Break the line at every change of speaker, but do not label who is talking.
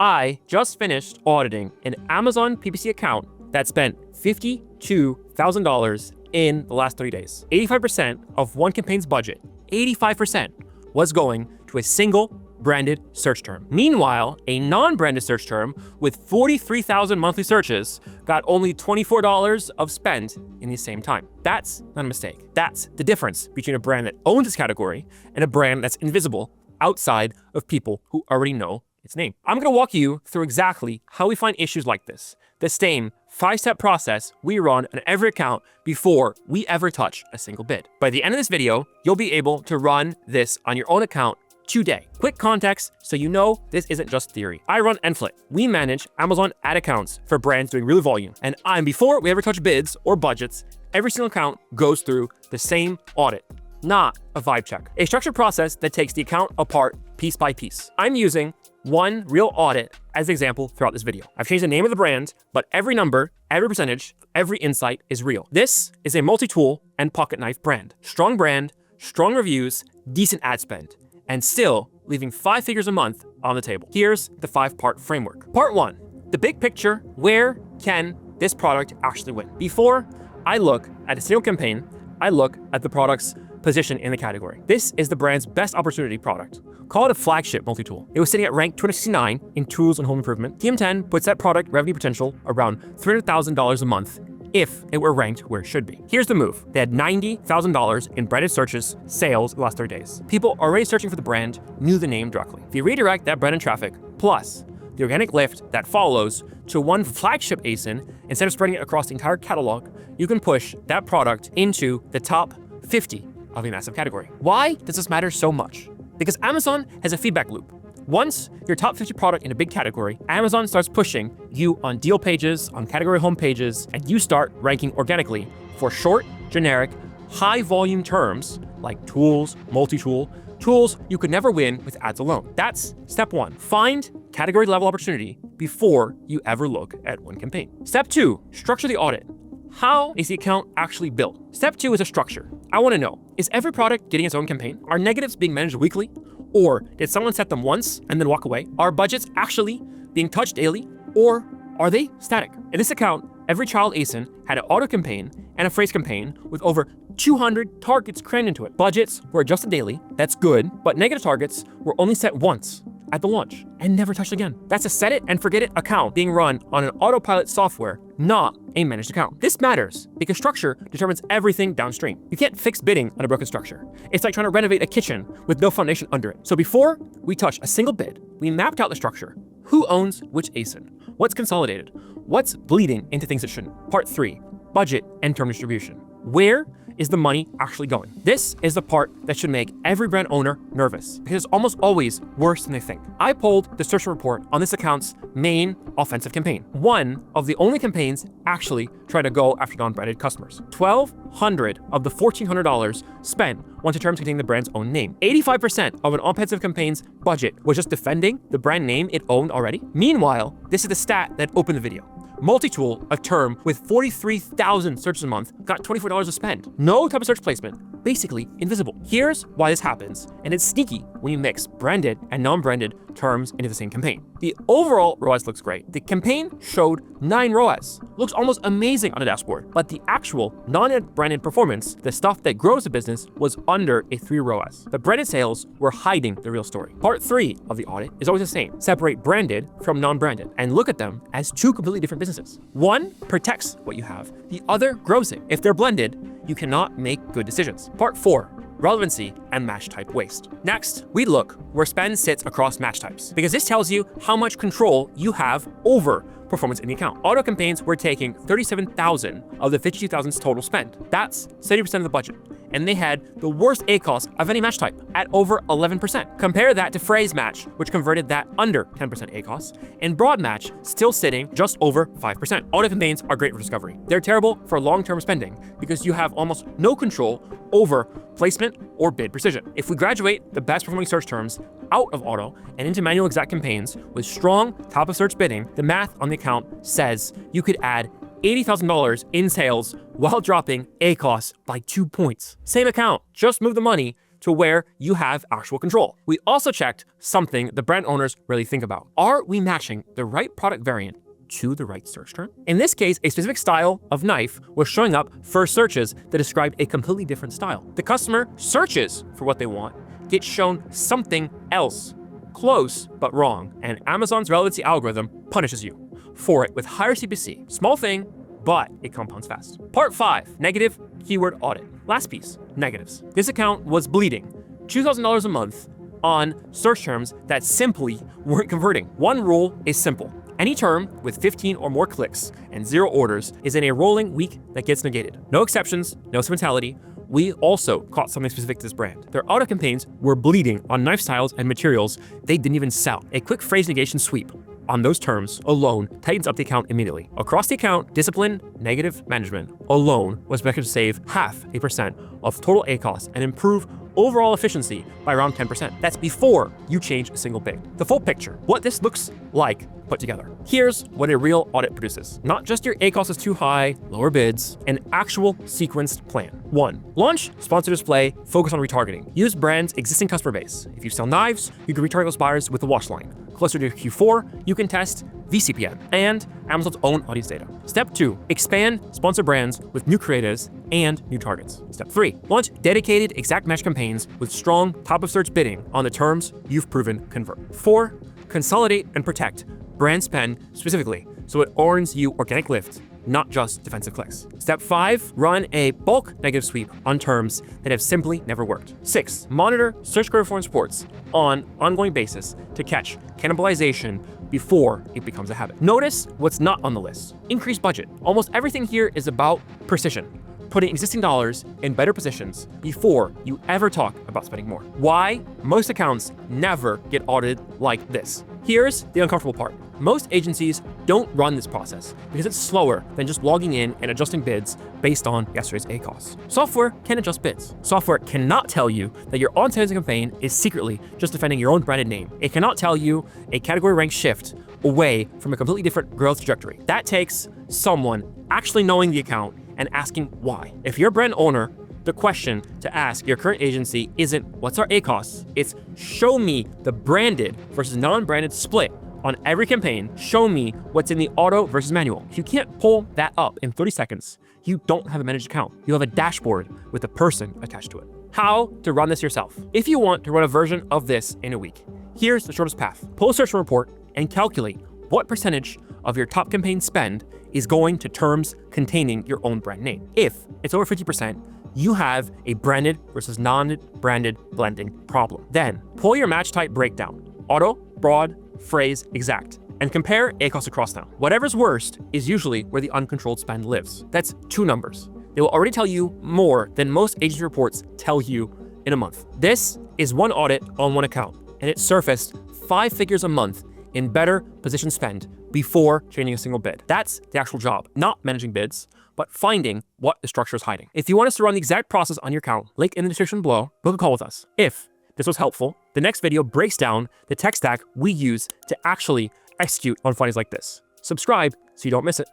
I just finished auditing an Amazon PPC account that spent $52,000 in the last 3 days. 85% of one campaign's budget, 85%, was going to a single branded search term. Meanwhile, a non-branded search term with 43,000 monthly searches got only $24 of spend in the same time. That's not a mistake. That's the difference between a brand that owns its category and a brand that's invisible outside of people who already know its name. I'm gonna walk you through exactly how we find issues like this. The same 5-step process we run on every account before we ever touch a single bid. By the end of this video, you'll be able to run this on your own account today. Quick context so you know this isn't just theory. I run Enflit. We manage Amazon ad accounts for brands doing real volume. And before we ever touch bids or budgets, every single account goes through the same audit, not a vibe check. A structured process that takes the account apart piece by piece. I'm using one real audit as an example throughout this video. I've changed the name of the brand, but every number, every percentage, every insight is real. This is a multi-tool and pocket knife brand. Strong brand, strong reviews, decent ad spend, and still leaving 5 figures a month on the table. Here's the 5-part framework. Part 1, the big picture. Where can this product actually win? Before I look at a single campaign, I look at the product's position in the category. This is the brand's best opportunity product. Call it a flagship multi-tool. It was sitting at rank 269 in tools and home improvement. TM10 puts that product revenue potential around $300,000 a month if it were ranked where it should be. Here's the move. They had $90,000 in branded searches, sales the last 30 days. People already searching for the brand knew the name directly. If you redirect that branded traffic, plus the organic lift that follows to one flagship ASIN, instead of spreading it across the entire catalog, you can push that product into the top 50 of a massive category. Why does this matter so much? Because Amazon has a feedback loop. Once you're top 50 product in a big category, Amazon starts pushing you on deal pages, on category home pages, and you start ranking organically for short, generic, high volume terms like tools, multi-tool, tools you could never win with ads alone. That's step 1. Find category level opportunity before you ever look at one campaign. Step 2, structure the audit. How is the account actually built? Step 2 is a structure. I want to know, is every product getting its own campaign? Are negatives being managed weekly? Or did someone set them once and then walk away? Are budgets actually being touched daily? Or are they static? In this account, every child ASIN had an auto campaign and a phrase campaign with over 200 targets crammed into it. Budgets were adjusted daily, that's good, but negative targets were only set once at the launch and never touched again. That's a set it and forget it account being run on an autopilot software, not a managed account. This matters because structure determines everything downstream. You can't fix bidding on a broken structure. It's like trying to renovate a kitchen with no foundation under it. So before we touch a single bid, we mapped out the structure. Who owns which ASIN? What's consolidated? What's bleeding into things that shouldn't? Part 3, budget and term distribution. Where is the money actually going? This is the part that should make every brand owner nervous because it's almost always worse than they think. I pulled the search report on this account's main offensive campaign. One of the only campaigns actually try to go after non-branded customers. $1,200 of the $1,400 spent went to terms containing the brand's own name. 85% of an offensive campaign's budget was just defending the brand name it owned already. Meanwhile, this is the stat that opened the video. Multi-tool, a term with 43,000 searches a month, got $24 to spend. No type of search placement, basically invisible. Here's why this happens, and it's sneaky when you mix branded and non-branded terms into the same campaign. The overall ROAS looks great. The campaign showed 9 ROAS. Looks almost amazing on the dashboard, but the actual non-branded performance, the stuff that grows the business, was under a 3 ROAS. The branded sales were hiding the real story. Part 3 of the audit is always the same. Separate branded from non-branded and look at them as 2 completely different businesses. One protects what you have, the other grows it. If they're blended, you cannot make good decisions. Part 4, relevancy and match type waste. Next, we look where spend sits across match types because this tells you how much control you have over performance in the account. Auto campaigns were taking 37,000 of the 52,000's total spend. That's 70% of the budget. And they had the worst ACoS of any match type at over 11%. Compare that to phrase match, which converted that under 10% ACoS, and broad match still sitting just over 5%. Auto campaigns are great for discovery. They're terrible for long-term spending because you have almost no control over placement or bid precision. If we graduate the best performing search terms out of auto and into manual exact campaigns with strong top of search bidding, the math on the account says you could add $80,000 in sales while dropping ACoS by 2 points. Same account, just move the money to where you have actual control. We also checked something the brand owners really think about. Are we matching the right product variant to the right search term? In this case, a specific style of knife was showing up for searches that described a completely different style. The customer searches for what they want, gets shown something else, close but wrong, and Amazon's relevancy algorithm punishes you for it with higher CPC. Small thing, but it compounds fast. Part 5, negative keyword audit. Last piece, negatives. This account was bleeding $2,000 a month on search terms that simply weren't converting. One rule is simple. Any term with 15 or more clicks and 0 orders is in a rolling week that gets negated. No exceptions, no sentimentality. We also caught something specific to this brand. Their auto campaigns were bleeding on knife styles and materials they didn't even sell. A quick phrase negation sweep on those terms alone tightens up the account immediately. Across the account, discipline, negative management alone was expected to save 0.5% of total ACoS and improve overall efficiency by around 10%. That's before you change a single bid. The full picture, what this looks like put together. Here's what a real audit produces. Not just your ACoS is too high, lower bids, an actual sequenced plan. 1. Launch sponsored display, focus on retargeting. Use brand's existing customer base. If you sell knives, you can retarget those buyers with the wash line. Closer to Q4, you can test VCPN and Amazon's own audience data. Step 2, expand sponsored brands with new creatives and new targets. Step 3, launch dedicated exact match campaigns with strong top of search bidding on the terms you've proven convert. 4, consolidate and protect brand spend specifically so it earns you organic lift, not just defensive clicks. Step 5, run a bulk negative sweep on terms that have simply never worked. 6, monitor search query performance reports on an ongoing basis to catch cannibalization before it becomes a habit. Notice what's not on the list. Increase budget. Almost everything here is about precision, putting existing dollars in better positions before you ever talk about spending more. Why? Most accounts never get audited like this. Here's the uncomfortable part. Most agencies don't run this process because it's slower than just logging in and adjusting bids based on yesterday's ACoS. Software can adjust bids. Software cannot tell you that your on-sales campaign is secretly just defending your own branded name. It cannot tell you a category rank shift away from a completely different growth trajectory. That takes someone actually knowing the account and asking why. If you're a brand owner, the question to ask your current agency isn't what's our ACoS, it's show me the branded versus non-branded split on every campaign. Show me what's in the auto versus manual. If you can't pull that up in 30 seconds, you don't have a managed account. You have a dashboard with a person attached to it. How to run this yourself. If you want to run a version of this in a week, here's the shortest path. Pull a search report and calculate what percentage of your top campaign spend is going to terms containing your own brand name. If it's over 50%, you have a branded versus non-branded blending problem. Then pull your match type breakdown, auto, broad, phrase, exact, and compare ACoS across now. Whatever's worst is usually where the uncontrolled spend lives. That's 2 numbers. They will already tell you more than most agency reports tell you in a month. This is one audit on one account, and it surfaced 5 figures a month in better position spend before changing a single bid. That's the actual job, not managing bids, but finding what the structure is hiding. If you want us to run the exact process on your account, link in the description below, book a call with us. If this was helpful, the next video breaks down the tech stack we use to actually execute on findings like this. Subscribe so you don't miss it.